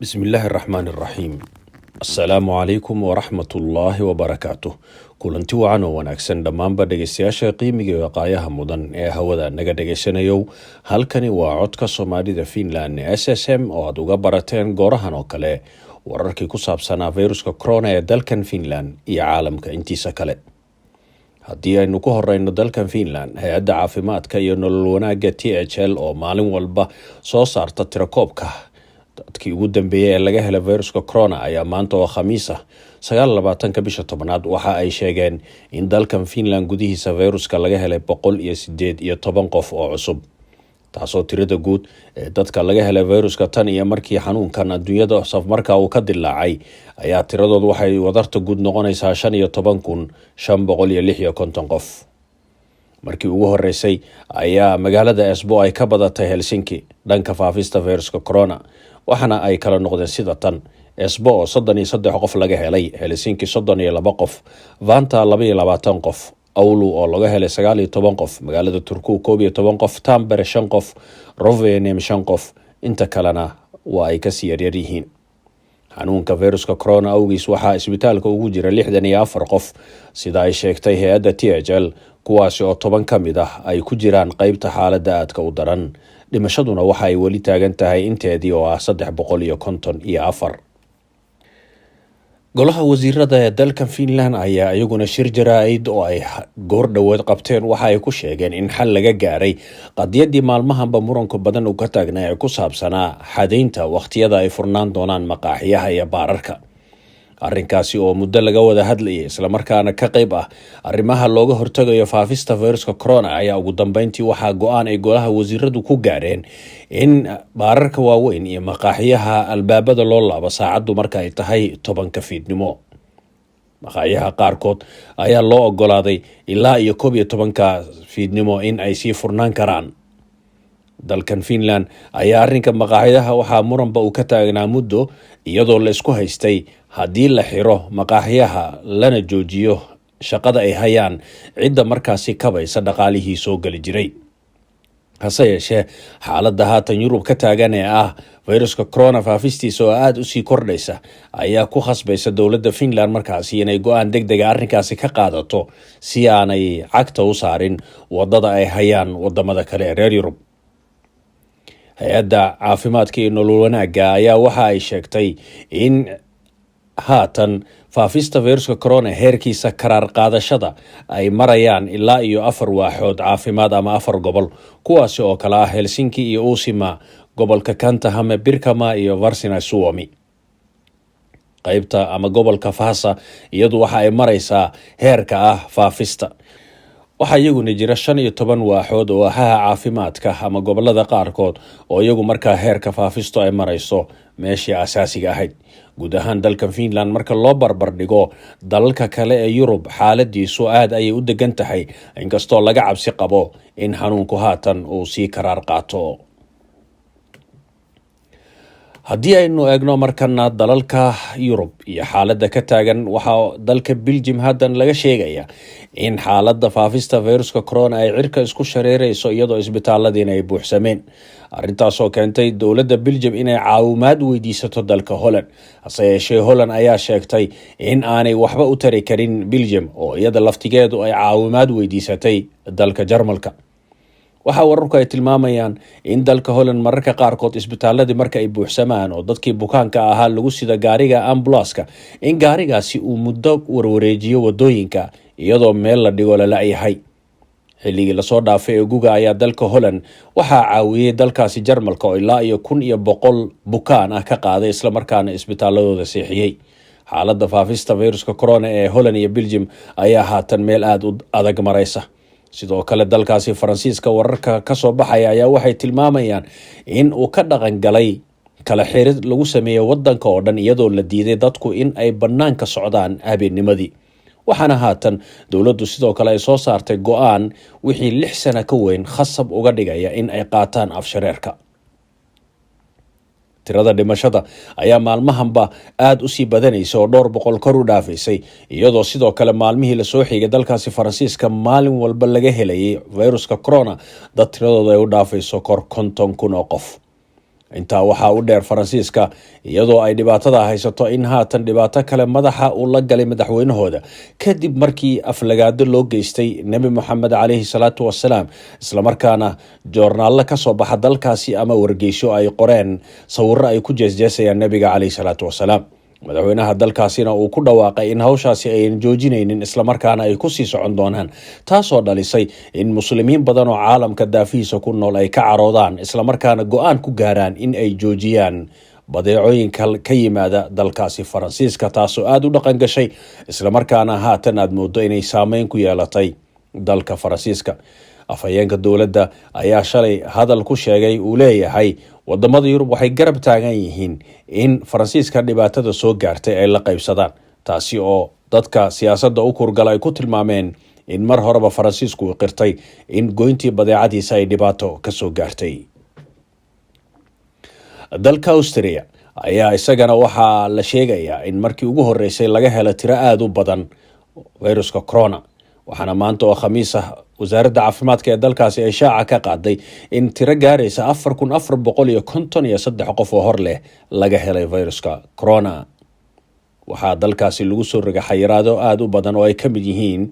بسم الله الرحمن الرحيم. السلام عليكم ورحمة الله وبركاته. kulanti wacan oo wanaagsan dhammaanba dhegeystayaasha qiimiga iyo waqaayaha mudan ee hawada naga dhegeysanayo. Halkani waa codka Soomaalida Finland SSM oo aad uga barateen goorahan oo kale wararkii ku saabsanaa viruska corona ee dalkan Finland iyo caalamka intiisa kale. haddii aynu ku horeyno dalkan Finland, hay-adda caafimaadka iyo nolol wanaagga THL oo maalin walba soo saarta tirakoobka dadkii ugu dambeeyay ee laga helay viruska corona ayaa maanta oo Khamiis ah 29 bisha tobnaad waxa ay sheegeen in dalkan Finland gudihiisa viruska laga helay 118 qof oo cusub, taasoo tirada guud ee dadka laga helay viruska tan iyo markii xanuunkan adduunyada safmarka uu ka dilaacay ayaa tiradoodu waxay wadarta guud noqonaysaa 15,556 qof. markii ugu horeysay ayaa magaalada Espoo ay ka badatay Helsinki dhanka faafista viruska corona, waxaana ay kala noqdeen sida tan: Espoo 33 qof laga helay, Helsinki 32 qof, Vantaa 22 qof, Oulu oo laga helay 19 qof, magaalada Turku 11 qof, Tampere 5 qof, Rovaniemi 5 qof, inta kalena waa ay ka sii yaryar yihiin. xanuunka viruska corona awgiis waxaa isbitaalka ugu jira 64 qof sida ay sheegtay hay-adda THL, kuwaasi oo 10 ka mid ah ay ku jiraan qaybta xaaladda aadka u daran. dhimashaduna waxa ay weli taagan tahay inteedii oo ah 354. golaha wasiirada ee dalkan Finland ayaa iyaguna shir jaraa'id oo ay goor dhaweed qabteen waxa ay ku sheegeen in xal laga gaaray qadiyadii maalmahanba muranka badan uu ka taagnaa ee ku saabsanaa xadaynta waqtiyada ay furnaan doonaan maqaaxiyaha iyo baararka. arrinkaasi oo muddo laga wada hadlayay isla markaana ka qayb ah arrimaha looga hortagayo faafista viruska corona ayaa ugu dambeyntii waxaa go'aan ay golaha wasiiradu ku gaareen in baararka waaweyn iyo maqaaxiyaha albaabada loo laabo saacadu marka ay tahay 10 fiidnimo. maqaaxiyaha qaarkood ayaa loo ogolaaday ilaa iyo 11 fiidnimo in ay sii furnaan karaan. dalkan Finland ayaa arrinka maqaaxiyaha waxaa muranba uu ka taagnaa muddo, iyadoo la isku haystay haddii la xiro maqaaxiyaha lana joojiyo shaqada ay hayaan cidda markaasi kabaysa dhaqaalihii soo gali jiray. hase yeeshee xaaladda haatan Yurub ka taagan ee ah viruska corona faafistiisa oo aad u sii kordhaysa ayaa ku khasbaysa dowladda Finland markaasi inay go'aan degdeg ah arrinkaasi ka qaadato si aanay cagta u saarin wadada ay hayaan wadamada kale ee reer Yurub. hay-adda caafimaadka iyo nolol wanaagga ayaa waxa ay sheegtay in haatan faafista viruska corona heerkiisa karaar qaadashada ay marayaan ilaa iyo 4 waaxood caafimaad ama 4 gobol, kuwaasi oo kala ah Helsinki iyo Uusimaa, gobolka Kanta-Häme, Pirkanmaa iyo Varsinais-Suomi. qaybta ama gobolka Vaasa iyadu waxa ay maraysaa heerka ah faafista. waxaa iyaguna jira 15 waaxood oo ahaa caafimaadka ama gobolada qaarkood oo iyagu markaa heerka faafisto ay marayso meeshii asaasiga ahayd. guud ahaan dalkan Finland marka loo barbar dhigo dalalka kale ee Yurub, xaaladiisu aad ayay u degan tahay, inkastoo laga cabsi qabo in xanuunku haatan uu sii karaar qaato. haddii aynu eegno markana dalalka Yurub iyo xaaladda ka taagan, waxaa dalka Belgium haddan laga sheegaya in xaaladda faafista viruska corona ay cirka isku shareerayso iyadoo isbitaaladiina ay buuxsameen. arrintaasoo keentay dowladda Belgium inay caawimaad weydiisato dalka Holland. hase yeeshee Holland ayaa sheegtay in aanay waxba u tari karin Belgium oo iyada laftigeedu ay caawimaad weydiisatay dalka Jarmalka. waxaa wararku ay tilmaamayaan in dalka Holland mararka qaarkood isbitaaladii marka ay buuxsamaan oo dadkii bukaanka ahaa lagu sida gaariga ambulance-ka, in gaarigaasi uu muddo warwareejiyo wadooyinka iyadoo meel la dhigo la yahay. xilligii lasoo dhaafay ee guga ayaa dalka Holland waxaa caawiyay dalkaasi Jarmalka oo ilaa iyo 1,100 bukaan ah ka qaaday isla markaana isbitaaladooda seexiyay. xaaladda faafista viruska corona ee Holland iyo Belgium ayaa haatan meel aad u adag maraysa. sidoo kale dalkaasi Faransiiska wararka ka soo baxaya ayaa waxay tilmaamayaan in uu ka dhaqan galay kala xirid lagu sameeyo wadanka oo dhan, iyadoo la diiday dadku in ay banaanka socdaan habeennimadii. waxaana haatan dowladdu sidoo kale ay soo saartay go'aan wixii 6 sano ka weyn khasab uga dhigaya in ay qaataan afshareerka. tirada dhimashada ayaa maalmahanba aad u sii badanaysa oo dhowr boqol kor u dhaafaysay, iyadoo sidoo kale maalmihii la soo xigay dalkaasi Faransiiska maalin walba laga helayay viruska corona dad tiradooda ay u dhaafayso kor 50,000 oo qof. intaa waxaa u dheer Faransiiska iyadoo ay dhibaatada haysato in haatan dhibaato kale madaxa uu la galay madaxweynahooda kadib markii aflagaado loo geystay Nabi Muhammad calayhi salaatu wasalaam isla markaana joornaal ka soo baxa dalkaasi ama wargeysyo ay qoreen sawirro ay ku jeesjeesayaan nabiga calayhi salaatu wasalaam madaxweynaha dalkaasina uu ku dhawaaqay in hawshaasi ay joojinaynin isla markaana ay ku sii socon doonaan taasoo dhalisay in muslimiin badan oo caalamka daafihiisa ku nool ay ka caroodaan isla markaana go'aan ku gaaraan in ay joojiyaan badeecooyinka ka yimaada dalkaasi Faransiiska taasoo aad u dhaqan gashay isla markaana haatan aad moodo inay saameyn ku yeelatay dalka Faransiiska afhayeenka dowladda ayaa shalay hadal ku sheegay uu leeyahay wadamada Yurub waxay garab taagan yihiin in Faransiiska dhibaatada soo gaartay ay la qaybsadaan taasi oo dadka siyaasadda u kurgala ay ku tilmaameen in mar horeba Faransiisku uu qirtay in goyntii badeecadiisa ay dhibaato ka soo gaartay dalka Austria ayaa isagana waxaa la sheegayaa in markii ugu horeysay laga helo tiro aad u badan viruska corona waxaana maanta oo khamiis ah wasaaradda caafimaadka ee dalkaasi ay shaaca ka qaaday in tiro gaaraysa 4453 qof oo hor leh laga helay viruska corona waxaa dalkaasi lagu soo rogay xayiraado aad u badan oo ay ka mid yihiin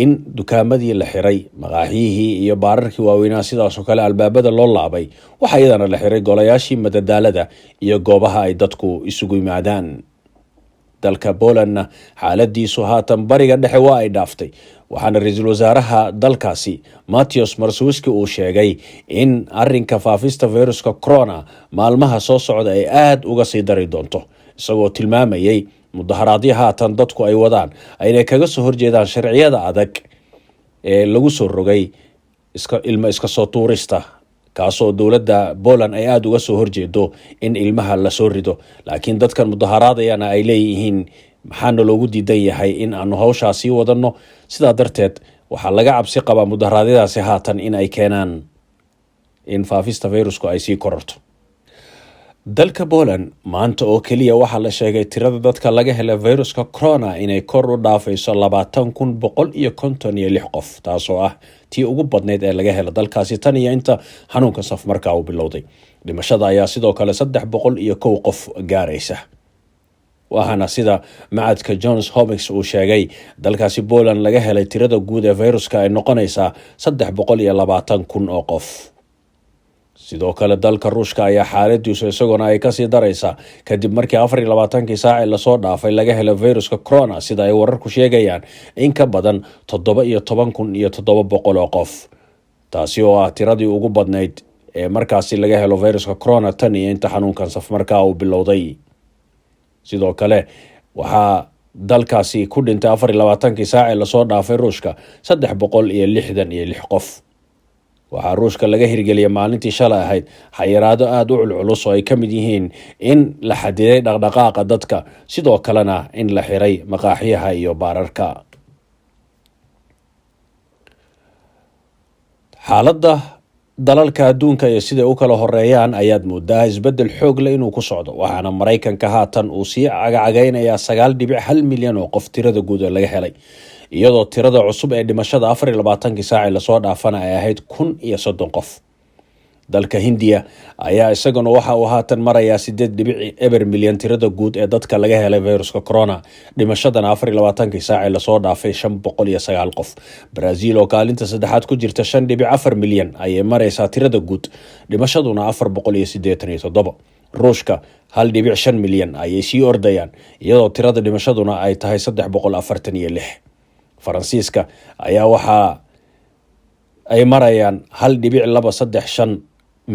in dukaamadii la xiray maqaaxiyihii iyo baararkii waaweynaa sidaas oo kale albaabada loo laabay waxaa iyadana la xiray golayaashii madadaalada iyo goobaha ay dadku isugu yimaadaan dalka Polandna xaaladiisu haatan bariga dhexe waa ay dhaaftay waxaana ra'iisul wasaaraha dalkaasi Mateusz Morawiecki uu sheegay in arrinka faafista viruska corona maalmaha soo socda ay aad uga sii dari doonto isagoo tilmaamayay mudaharaadyo haatan dadku ay wadaan ayna kaga soo horjeedaan sharciyada adag ee lagu soo rogay iska soo tuurista kaasoo dowladda Poland ay aad uga soo horjeedo in ilmaha la soo rido laakiin dadkan mudaharaadayana ay leeyihiin maxaana loogu diidan yahay in aanu hawshaasi wadano sidaa darteed waxaa laga cabsi qabaa mudaharaadyadaasi haatan in ay keenaan in faafista virusku ay sii kororto dalka Poland maanta oo kaliya waxaa la sheegay tirada dadka laga helay viruska corona inay kor u dhaafayso 20,156 qof taasoo ah tii ugu badneyd ee laga helay dalkaasi tan iyo inta xanuunka safmarka uu bilowday dhimashada ayaa sidoo kale 301 qof gaaraysa waxaana sida macadka Johns Hopkins uu sheegay dalkaasi Poland laga helay tirada guud ee viruska ay noqonaysaa 320,000 oo qof sidoo kale dalka Ruushka ayaa xaaladiisu isaguna ay ka sii daraysaa kadib markii 24 saac la soo dhaafay laga helay viruska corona sida ay wararku sheegayaan in ka badan 17,700 oo qof taasi oo ah tiradii ugu badneyd ee markaasi laga helo viruska corona tan iyo inta xanuunkan safmarka uu bilowday sidoo kale waxaa dalkaasi ku dhintay 24 saac la soo dhaafay Ruushka 366 qof waxaa Ruushka laga hirgeliyay maalintii shalay ahayd xayiraado aad u culculus oo ay ka mid yihiin in la xadiday dhaqdhaqaaqa dadka sidoo kalena in la xiray maqaaxiyaha iyo baararka xaaladda dalalka adduunka iyo sida u kala horeeyaan ayaad moodaa isbedel xoog leh inuu ku socdo waxaana Mareykanka haatan uu sii cagacagaynayaa 9.1 milyan oo qof tirada guud ee laga helay iyadoo tirada cusub ee dhimashada 24 saac la soo dhaafana ay ahayd 1,030 qof dalka Hindiya ayaa isaguna waxa uu haatan marayaa 8.1 milyan tirada guud ee dadka laga helay viruska corona dhimashadana 24 saac la soo dhaafay 509 qof Brazil oo kaalinta saddexaad ku jirta 5.4 milyan ayay maraysaa tirada guud dhimashaduna 487 Ruushka 1.5 milyan ayay sii ordayaan iyadoo tirada dhimashaduna ay tahay 346 Faransiiska ayaa waxa ay marayaan 1.235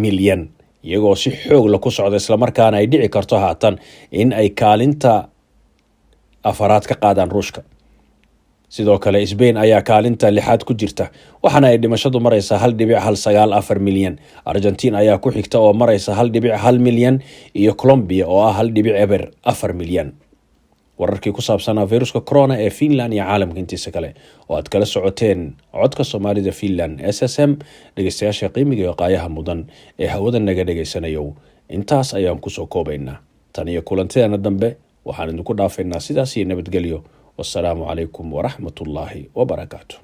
milyan iyagoo si xoog la ku socda isla markaana ay dhici karto haatan in ay kaalinta afaraad ka qaadaan Ruushka sidoo kale Spain ayaa kaalinta lixaad ku jirta waxaana ay dhimashadu maraysaa 1.194 milyan Argentina ayaa ku xigta oo maraysa 1.1 milyan iyo Colombia oo ah 1.4 milyan wararkii ku saabsanaa viruska corona ee Finland iyo caalamka intiisa kale oo aad kala socoteen codka Soomaalida Finland SSM dhageystayaasha qiimiga iyo qaayaha mudan ee hawada naga dhageysanayo intaas ayaan ku soo koobaynaa tan iyo kulanteena dambe waxaan idinku dhaafaynaa sidaas iyo nabadgelyo wassalaamu calaykum waraxmatullaahi wabarakaatuh